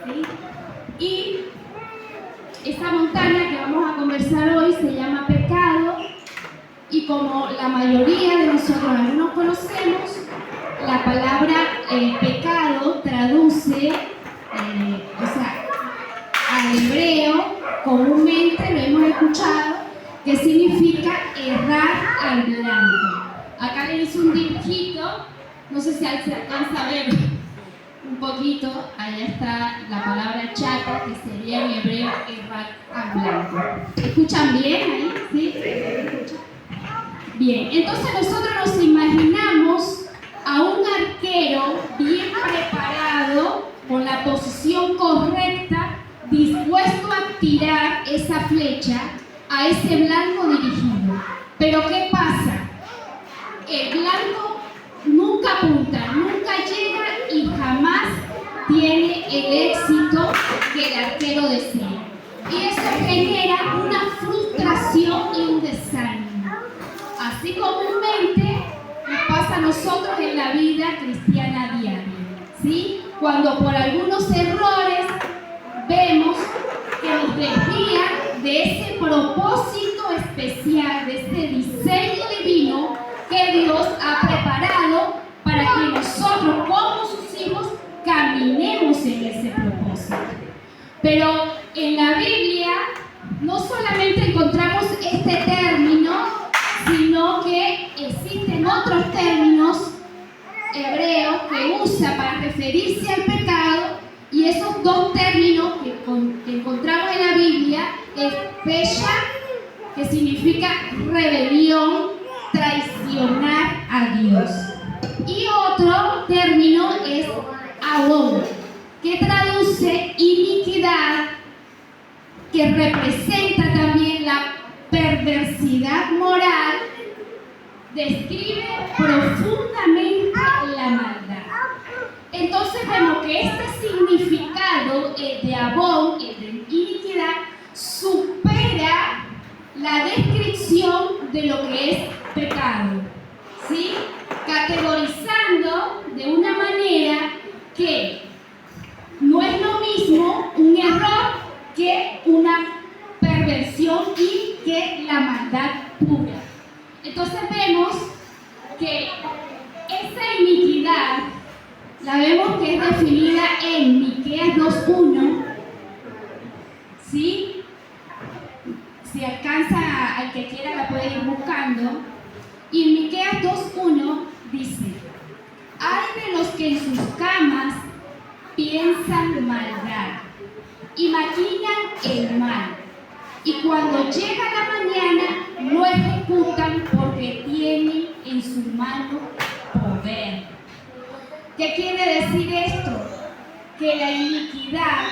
¿sí? Y esa montaña que vamos a conversar hoy se llama pecado, y como la mayoría de nosotros aún no conocemos, la palabra pecado traduce, al hebreo, comúnmente lo hemos escuchado, que significa errar al blanco. Acá le hice un dibujito, no sé si se alcanza a ver un poquito, allá está la palabra chata, que sería en hebreo errar al blanco. ¿Escuchan bien ahí? ¿Sí? Bien, entonces nosotros nos imaginamos a un arquero bien preparado, con la posición correcta, dispuesto a tirar esa flecha a ese blanco dirigido. Pero ¿qué pasa? El blanco nunca apunta, nunca llega y jamás tiene el éxito que el arquero desea. Y eso genera una frustración y un desánimo. Así comúnmente nos pasa a nosotros en la vida cristiana diaria, ¿sí? Cuando por algunos errores vemos que nos desvían de ese propósito especial, de ese diseño divino que Dios ha preparado para que nosotros como sus hijos caminemos en ese propósito. Pero en la Biblia no solamente encontramos este término, sino que existen otros términos hebreos que usa para referirse al pecado, y esos dos términos que encontramos en la Biblia es pesha, que significa rebelión, traicionar a Dios, y otro término es avon, que traduce iniquidad, que representa también la perversidad moral, describe profundamente la maldad. Entonces vemos que este significado de avon, de iniquidad, supera la descripción de lo que es pecado, ¿sí? Categorizando de una manera que no es lo mismo un error que una perversión y que la maldad pura. Entonces vemos que esa iniquidad la vemos que es definida en Miqueas 2:1, ¿sí? Si alcanza, al que quiera la puede ir buscando. Y en Miqueas 2:1 dice: hay de los que en sus camas piensan maldad y maquinan el mal, y cuando llega la mañana lo ejecutan porque tienen en su mano poder. ¿Qué quiere decir esto? Que la iniquidad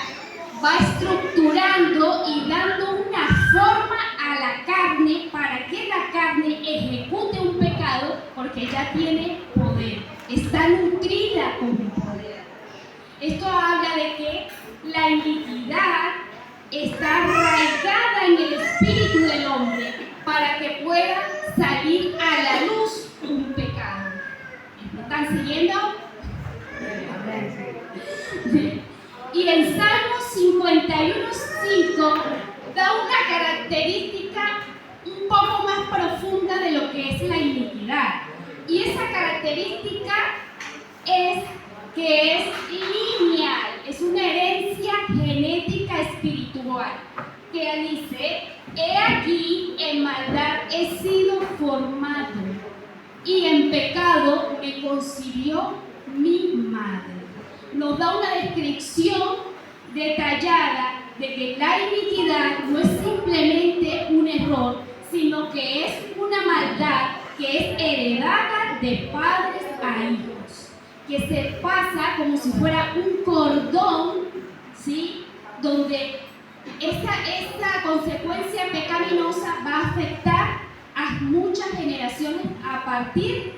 va estructurando y dando una forma a la carne para que la carne ejecute un pecado, porque ya tiene poder, está nutrida con el poder. Esto habla de que la iniquidad está arraigada en el espíritu del hombre para que pueda salir a la luz un pecado. ¿Me están siguiendo? Y en Salmo 51:5 da una característica un poco más profunda de lo que es la iniquidad. Y esa característica es que es lineal, es una herencia genética espiritual, que dice: he aquí en maldad he sido formado, y en pecado me concibió mi madre. Nos da una descripción detallada de que la iniquidad no es simplemente un error, sino que es una maldad que es heredada de padres a hijos, que se pasa como si fuera un cordón, ¿sí? Donde esta consecuencia pecaminosa va a afectar a muchas generaciones a partir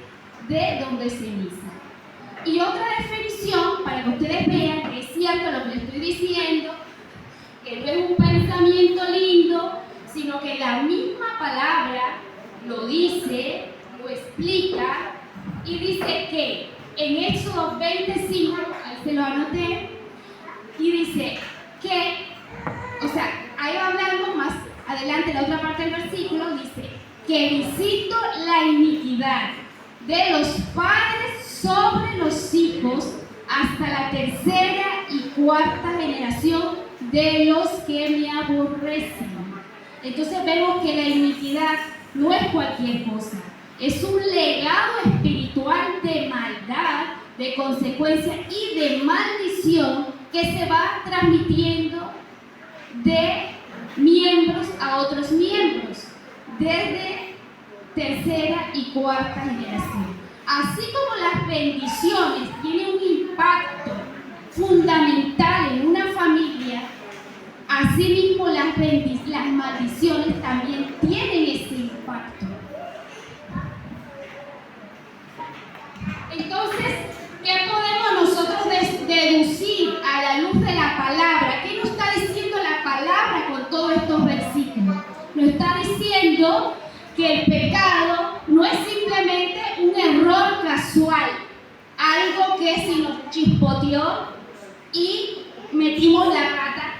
de donde se inicia. Y otra definición, para que ustedes vean que es cierto lo que les estoy diciendo, que no es un pensamiento lindo, sino que la misma palabra lo dice, lo explica, y dice que en Éxodo 25, ahí se lo anoté, y dice dice que, o sea, ahí va hablando más adelante, la otra parte del versículo, dice que visito la iniquidad de los padres sobre los hijos hasta la tercera y cuarta generación de los que me aborrecen. Entonces vemos que la iniquidad no es cualquier cosa, es un legado espiritual de maldad, de consecuencia y de maldición que se va transmitiendo de miembros a otros miembros, desde tercera y cuarta generación. Así como las bendiciones tienen un impacto fundamental en una familia, asimismo las maldiciones también tienen ese impacto. Entonces, ¿qué podemos nosotros deducir a la luz de la palabra? ¿Qué nos está diciendo la palabra con todos estos versículos? Nos está diciendo que el pecado no es simplemente un error casual, algo que se nos chispoteó y metimos la pata,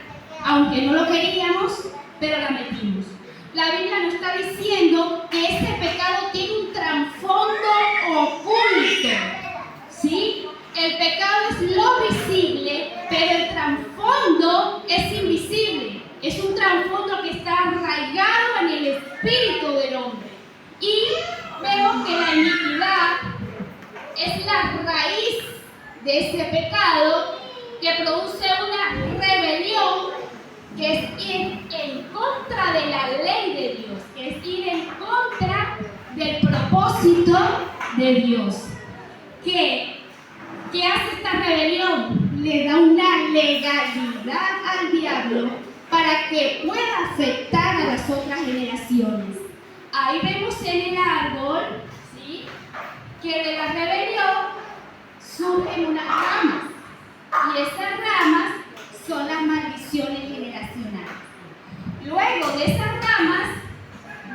aunque no lo queríamos, pero la metimos. La Biblia nos está diciendo que este pecado tiene un trasfondo oculto, ¿sí? El pecado es lo visible, pero el trasfondo es invisible. Es un trasfondo que está arraigado en el espíritu del hombre. Y vemos que la iniquidad es la raíz de ese pecado que produce una rebelión que es ir en contra de la ley de Dios, que es ir en contra del propósito de Dios. ¿Qué hace esta rebelión? Le da una legalidad al diablo para que pueda afectar a las otras generaciones. Ahí vemos en el árbol, ¿sí?, que de la rebelión surgen unas ramas, y esas ramas son las maldiciones generacionales. Luego de esas ramas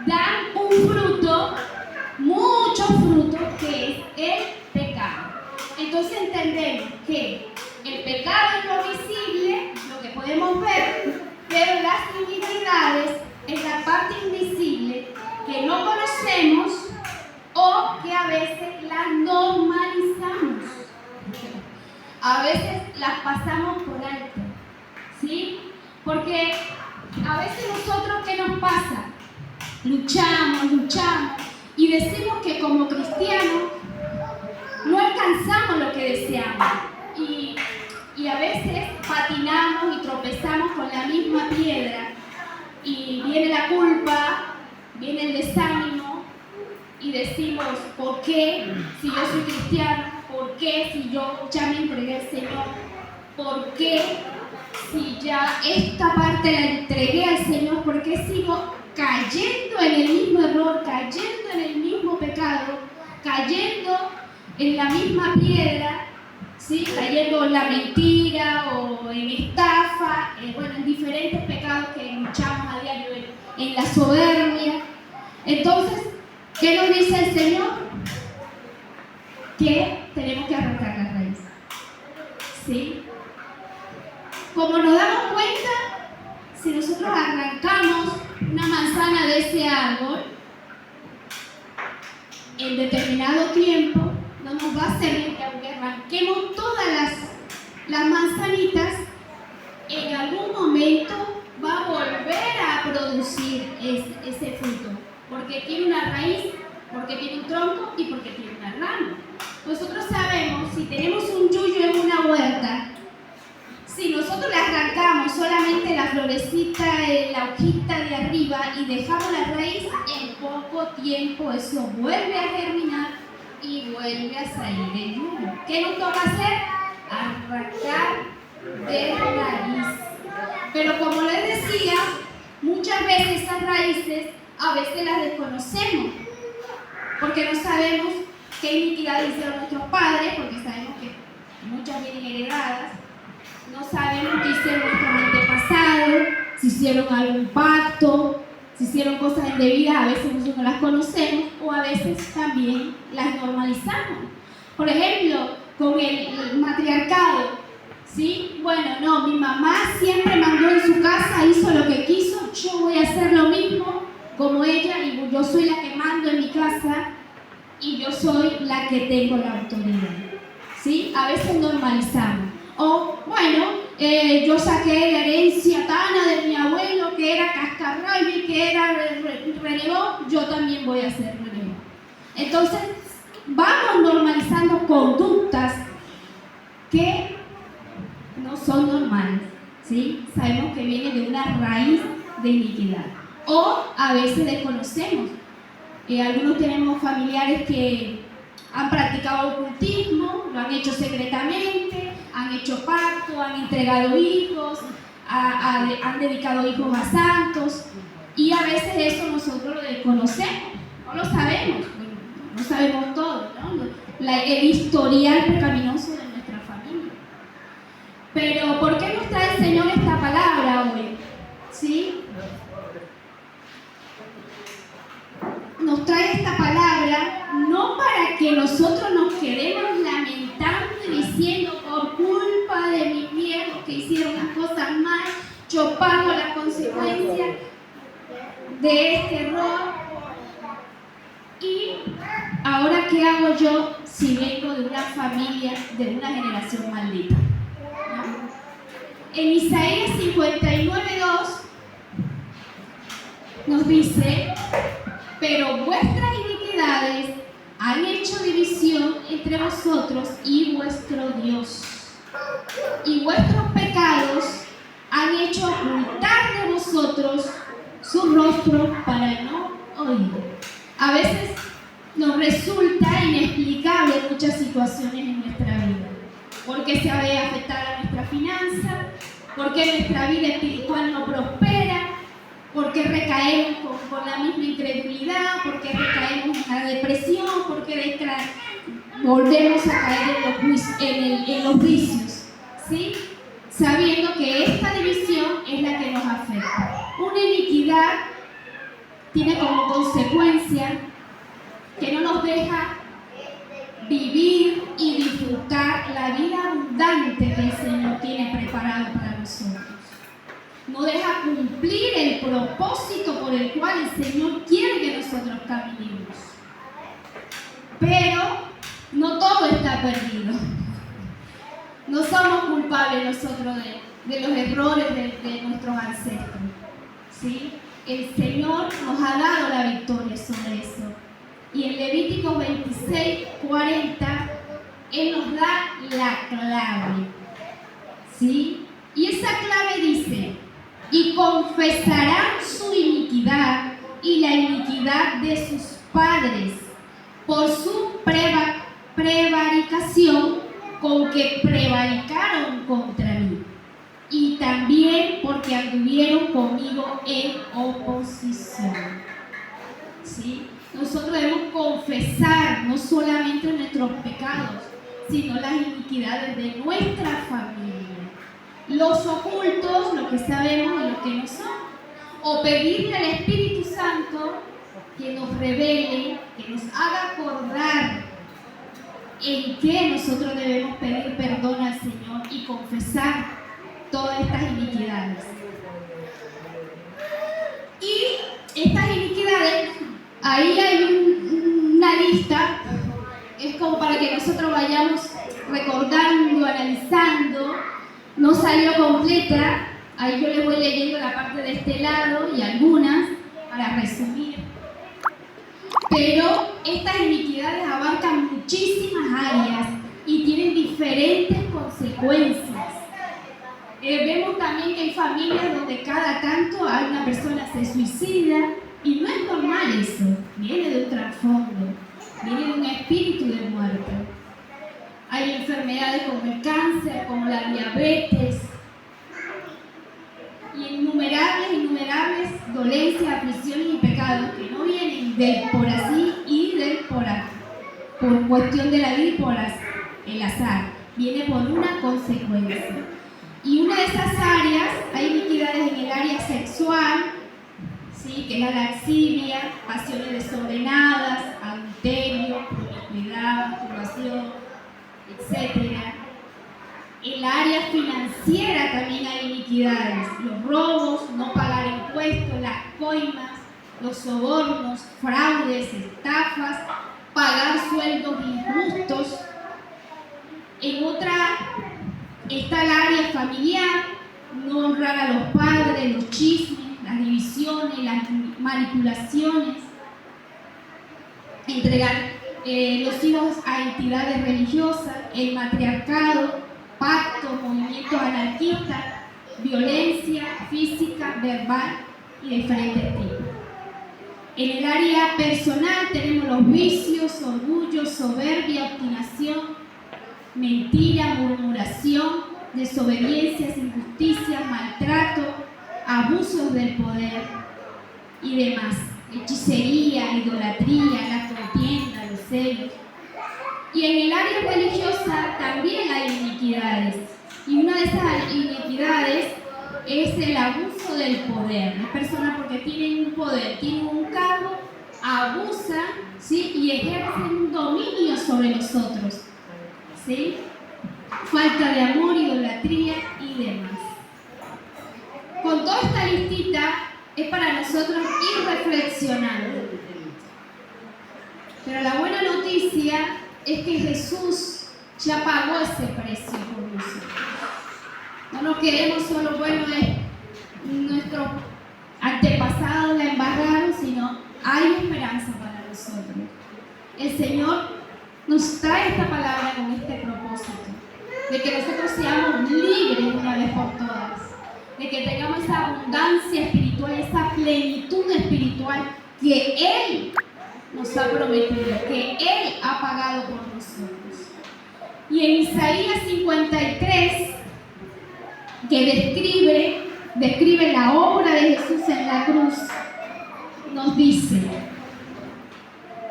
dan un fruto, mucho fruto, que es el pecado. Entonces entendemos que el pecado es lo visible, lo que podemos ver, pero las iniquidades es la parte invisible que no conocemos o que a veces las normalizamos. A veces las pasamos por alto, ¿sí? Porque a veces nosotros, ¿qué nos pasa? Luchamos y decimos que como cristianos no alcanzamos lo que deseamos. Y a veces patinamos y tropezamos con la misma piedra y viene la culpa, viene el desánimo y decimos, ¿por qué si yo soy cristiano? ¿Por qué si yo ya me entregué al Señor? ¿Por qué si ya esta parte la entregué al Señor? ¿Por qué sigo cayendo en el mismo error, cayendo en el mismo pecado, cayendo en la misma piedra? ¿Sí? Cayendo en la mentira o en estafa, bueno, en diferentes pecados que luchamos a diario, en la soberbia. Entonces, ¿qué nos dice el Señor? Que tenemos que arrancar la raíz. ¿Sí? Como nos damos cuenta, si nosotros arrancamos una manzana de ese árbol, en determinado tiempo, no nos va a servir que aunque arranquemos todas las manzanitas, en algún momento va a volver a producir ese fruto, porque tiene una raíz, porque tiene un tronco y porque tiene una rama. Nosotros sabemos, si tenemos un yuyo en una huerta, si nosotros le arrancamos solamente la florecita, la hojita de arriba y dejamos la raíz, en poco tiempo eso vuelve a germinar y vuelve a salir el yuyo. ¿Qué nos toca hacer? Arrancar de raíz. Pero como les decía, muchas veces esas raíces a veces las desconocemos, porque no sabemos qué iniquidades hicieron nuestros padres, porque sabemos que muchas vienen heredadas. No sabemos qué hicieron nuestros antepasados, si hicieron algún pacto, si hicieron cosas indebidas. A veces nosotros no las conocemos o a veces también las normalizamos. Por ejemplo, con el matriarcado, ¿Sí? Bueno, no, mi mamá siempre mandó en su casa, hizo lo que quiso, yo voy a hacer lo mismo como ella y yo soy la que mando en mi casa y yo soy la que tengo la autoridad. ¿Sí? A veces normalizamos. O, bueno, yo saqué la herencia tana de mi abuelo que era cascarrabi, que era renegó, yo también voy a ser renegó. Entonces, vamos normalizando conductas que no son normales, ¿sí? Sabemos que viene de una raíz de iniquidad. O a veces desconocemos. Algunos tenemos familiares que han practicado ocultismo, lo han hecho secretamente, han hecho pacto, han entregado hijos, han dedicado hijos a santos, y a veces eso nosotros lo desconocemos, no lo sabemos, no sabemos todo, ¿no? El historial pecaminoso de nuestra familia. Pero ¿por qué nos trae el Señor esta palabra hoy? ¿Sí? Nos trae esta palabra no para que nosotros nos quedemos lamentando y diciendo por culpa de mis viejos que hicieron las cosas mal, yo pago la consecuencia de este error. Y ahora, ¿qué hago yo si vengo de una familia, de una generación maldita? En Isaías 59:2 nos dice: pero vuestras iniquidades han hecho división entre vosotros y vuestro Dios, y vuestros pecados han hecho ocultar de vosotros su rostro para no oír. A veces nos resulta inexplicable muchas situaciones en nuestra vida. ¿Por qué se ve afectada nuestra finanza? ¿Por qué nuestra vida espiritual no prospera? ¿Por qué recaemos con la misma incredulidad? ¿Por qué recaemos en la depresión? ¿Por qué volvemos a caer en los vicios? ¿Sí? Sabiendo que esta división es la que nos afecta. Una iniquidad tiene como consecuencia que no nos deja vivir y disfrutar la vida abundante que el Señor tiene preparado para nosotros. No deja cumplir el propósito por el cual el Señor quiere que nosotros caminemos. Pero no todo está perdido. No somos culpables nosotros de los errores de nuestros ancestros. ¿Sí? El Señor nos ha dado la victoria sobre eso. Y en Levítico 26:40, Él nos da la clave. ¿Sí? Y esa clave dice: y confesarán su iniquidad y la iniquidad de sus padres por su prevaricación con que prevaricaron contra mí, y también porque anduvieron conmigo en oposición. ¿Sí? Nosotros debemos confesar no solamente nuestros pecados, sino las iniquidades de nuestra familia. Los ocultos, lo que sabemos y lo que no son. O pedirle al Espíritu Santo que nos revele, que nos haga acordar en qué nosotros debemos pedir perdón al Señor y confesar todas estas iniquidades. Y estas iniquidades, ahí hay una lista, es como para que nosotros vayamos recordando, analizando. No salió completa, ahí yo les voy leyendo la parte de este lado y algunas para resumir. Pero estas iniquidades abarcan muchísimas áreas y tienen diferentes consecuencias. Vemos también que hay familias donde cada tanto hay una persona se suicida y no es normal eso, viene de un trasfondo, viene de un espíritu de muerte. Hay enfermedades como el cáncer, como la diabetes y innumerables dolencias, aflicciones y pecados que no vienen del por así y del por cuestión de la vida y por el azar, viene por una consecuencia. Y una de esas áreas, hay iniquidades en el área sexual, ¿sí? Que es la lascivia, pasiones desordenadas, adulterio, promiscuidad, masturbación, etc. El En la área financiera también hay iniquidades. Los robos, no pagar impuestos, las coimas, los sobornos, fraudes, estafas, pagar sueldos injustos. En otra está el área familiar, no honrar a los padres, los chismes, las divisiones, las manipulaciones, entregar los hijos a entidades religiosas, el matriarcado, pactos, movimientos anarquistas, violencia física, verbal y de diferentes tipos. En el área personal tenemos los vicios, orgullo, soberbia, obstinación, mentira, murmuración, desobediencias, injusticias, maltrato, abusos del poder y demás. Hechicería, idolatría, la contienda, los celos. Y en el área religiosa también hay iniquidades. Y una de esas iniquidades es el abuso del poder. Las personas, porque tienen un poder, tienen un cargo, abusan, ¿sí? Y ejercen un dominio sobre los otros, ¿sí? Falta de amor, idolatría y demás. Con toda esta listita es para nosotros ir reflexionando. Pero la buena noticia es que Jesús ya pagó ese precio por nosotros. No nos queremos solo, bueno, nuestros antepasados la embarraron, sino hay esperanza para nosotros. El Señor nos trae esta palabra con este propósito, de que nosotros seamos libres una vez por todas, de que tengamos esa abundancia espiritual, esa plenitud espiritual que Él nos ha prometido, que Él ha pagado por nosotros. Y en Isaías 53, que describe la obra de Jesús en la cruz, nos dice: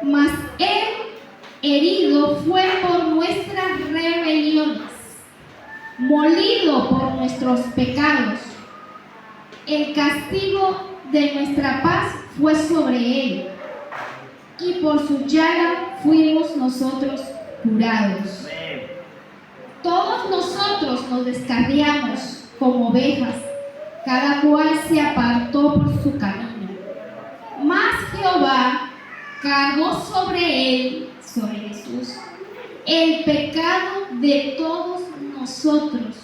mas Él herido fue por nuestras rebeliones, molido por nuestros pecados. El castigo de nuestra paz fue sobre Él, y por su llaga fuimos nosotros curados. Todos nosotros nos descarriamos como ovejas, cada cual se apartó por su camino. Mas Jehová cargó sobre Él, sobre Jesús, el pecado de todos nosotros.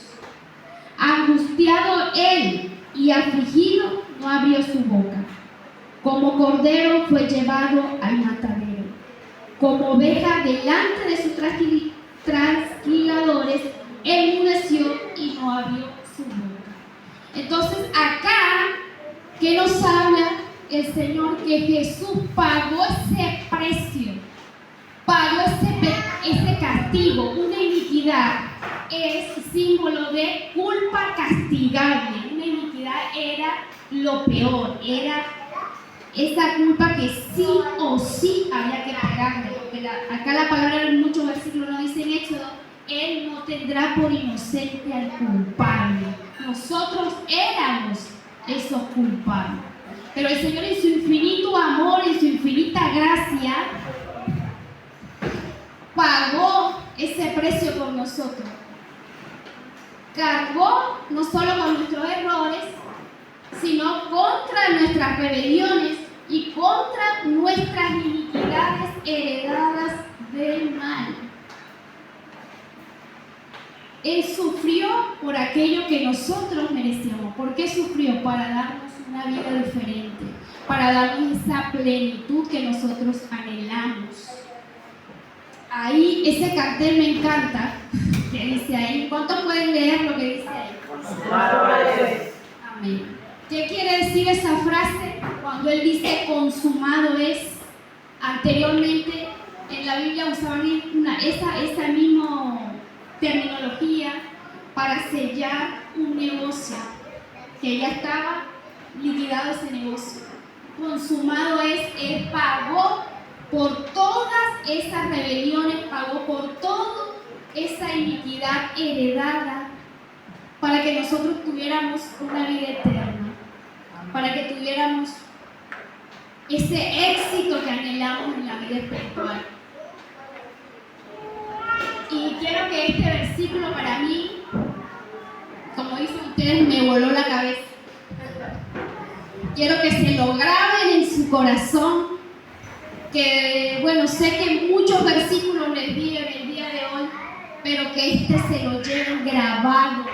Angustiado Él y afligido, no abrió su boca. Como cordero fue llevado al matadero, como oveja delante de sus trasquiladores, enmudeció y no abrió su boca. Entonces acá, ¿qué nos habla el Señor? Que Jesús pagó ese precio, pagó ese castigo. Una iniquidad es símbolo de culpa castigable. Una iniquidad era lo peor, era esa culpa que sí o sí había que pagarle, porque acá la palabra en muchos versículos nos dice en Éxodo: Él no tendrá por inocente al culpable. Nosotros éramos esos culpables, pero el Señor, en su infinito amor, en su infinita gracia, pagó ese precio por nosotros. Cargó no solo con nuestros errores, sino contra nuestras rebeliones y contra nuestras iniquidades heredadas del mal. Él sufrió por aquello que nosotros merecíamos. ¿Por qué sufrió? Para darnos una vida diferente, para darnos esa plenitud que nosotros anhelamos. Ahí, ese cartel me encanta, que dice ahí. ¿Cuántos pueden leer lo que dice ahí? Amén. ¿Qué quiere decir esa frase? Cuando Él dice consumado es, anteriormente en la Biblia usaban esa misma terminología para sellar un negocio, que ya estaba liquidado ese negocio. Consumado es, Él pagó por todas esas rebeliones, pagó por toda esa iniquidad heredada, para que nosotros tuviéramos una vida eterna, para que tuviéramos ese éxito que anhelamos en la vida espiritual. Y quiero que este versículo para mí como dicen ustedes, me voló la cabeza. Quiero que se lo graben en su corazón, que bueno, sé que muchos versículos les di en el día de hoy, pero que este se lo lleven grabado.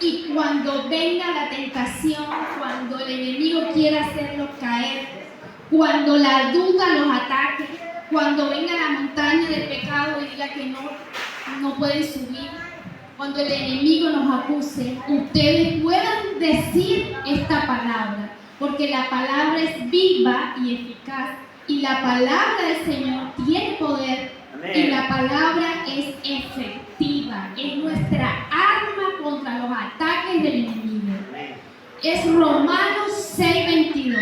Y cuando venga la tentación, cuando el enemigo quiera hacerlos caer, cuando la duda los ataque, cuando venga la montaña del pecado y diga que no pueden subir, cuando el enemigo nos acuse, ustedes puedan decir esta palabra, porque la palabra es viva y eficaz, y la palabra del Señor tiene poder. Amén. Y la palabra es efectiva, es nuestra arma contra los ataques del enemigo. Amén. Es Romanos 6:22.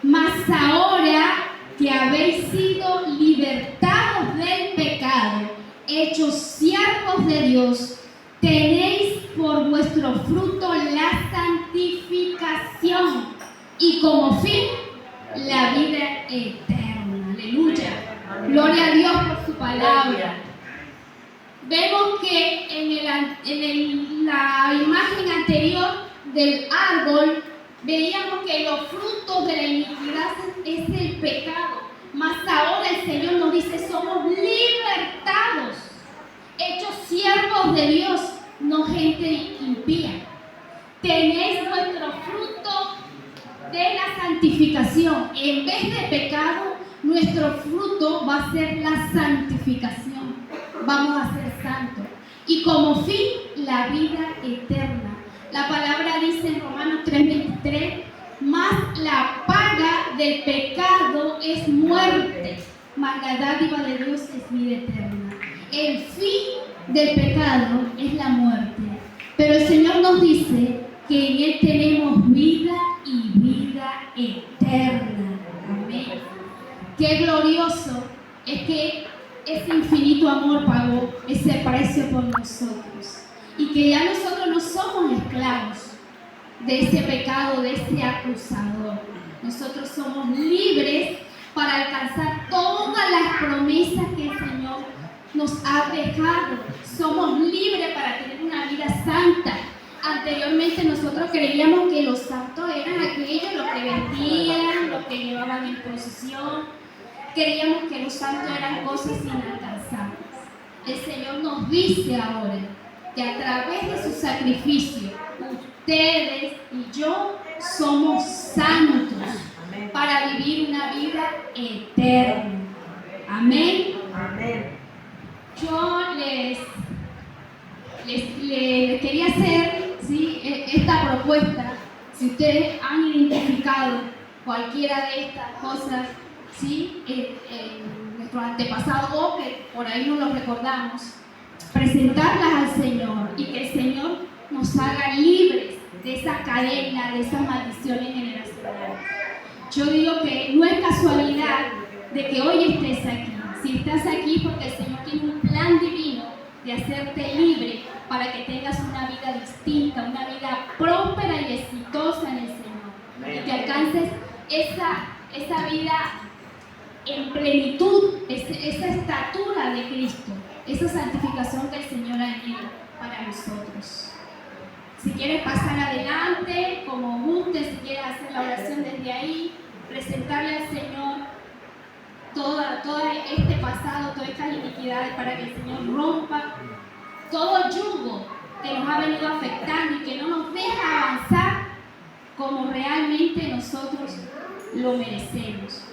Mas ahora que habéis sido libertados del pecado, hechos siervos de Dios, tenéis por vuestro fruto la santificación y como fin la vida eterna. Aleluya. Gloria a Dios por su palabra. Vemos que en la imagen anterior del árbol veíamos que los frutos de la iniquidad es el pecado. Mas ahora el Señor nos dice, somos libertados, hechos siervos de Dios, no gente impía. Tenéis vuestro fruto de la santificación. En vez de pecado, nuestro fruto va a ser la santificación. Vamos a ser santos. Y como fin, la vida eterna. La palabra dice en Romanos 3:23, mas la paga del pecado es muerte, mas la dádiva de Dios es vida eterna. El fin del pecado es la muerte. Pero el Señor nos dice que en Él tenemos vida y vida eterna. Amén. Qué glorioso es que ese infinito amor pagó ese precio por nosotros. Y que ya nosotros no somos esclavos de ese pecado, de ese acusador. Nosotros somos libres para alcanzar todas las promesas que el Señor nos ha dejado. Somos libres para tener una vida santa. Anteriormente nosotros creíamos que los santos eran aquellos los que vendían, los que llevaban en procesión. Creíamos que los santos eran cosas inalcanzables. El Señor nos dice ahora que a través de su sacrificio, ustedes y yo somos santos para vivir una vida eterna. Amén. Amén. Yo les quería hacer, ¿sí?, esta propuesta. Si ustedes han identificado cualquiera de estas cosas, ¿sí?, en nuestro antepasado, o que por ahí no lo recordamos, presentarlas al Señor y que el Señor nos haga libres de esa cadena, de esas maldiciones generacionales. Yo digo que no es casualidad de que hoy estés aquí. Si estás aquí, porque el Señor tiene un plan divino de hacerte libre para que tengas una vida distinta, una vida próspera y exitosa en el Señor. Y que alcances esa vida en plenitud, esa estatura de Cristo, esa santificación que el Señor ha hecho para nosotros. Si quieres pasar adelante, como guste, si quieres hacer la oración desde ahí, presentarle al Señor todo este pasado, todas estas iniquidades, para que el Señor rompa todo yugo que nos ha venido afectando y que no nos deja avanzar como realmente nosotros lo merecemos.